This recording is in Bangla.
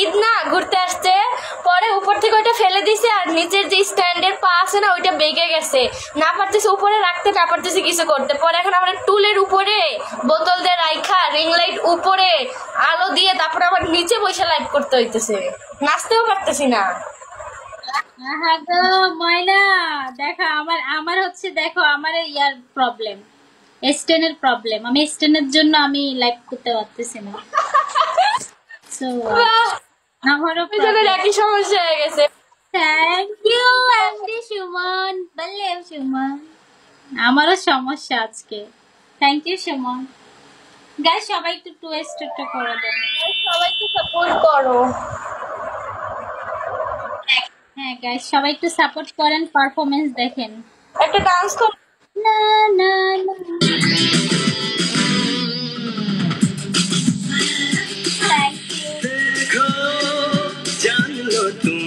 ঈদ না ঘুরতে আসছে, পরে উপর থেকে ওইটা ফেলে দিছে আর নিচের যে স্ট্যান্ডের পা আছে না ওইটা বেঁকে গেছে, না পারতেছে উপরে রাখতে, না পারতেছে কিছু করতে। পরে এখন আমরা টুলের উপরে বোতল দিয়ে রাইখা রিং লাইট উপরে আলো দিয়ে তারপরে আবার নিচে বসে লাইভ করতে হইতেছে, নাচতেও পারতেছি না। হ্যাঁ গো ময়না, দেখো আমার আমার হচ্ছে, দেখো আমার ইয়ার প্রবলেম, স্টেনের প্রবলেম। আমি স্টেনের জন্য আমি লাইভ করতে পারতেছি না। সো আমারও একই সমস্যা হয়ে গেছে। থ্যাংক ইউ এমডি সুমন, বললে সুমন আমারও সমস্যা আজকে। Thank you Suman. গাইস সবাই একটু টু স্টেপটা করে দেন, সবাইকে সাপোর্ট করো। হ্যাঁ গাইস সবাই একটু সাপোর্ট করেন, পারফরমেন্স দেখেন। একটা ডান্স কর। না না না থ্যাংক ইউ। देखो जान लो तुम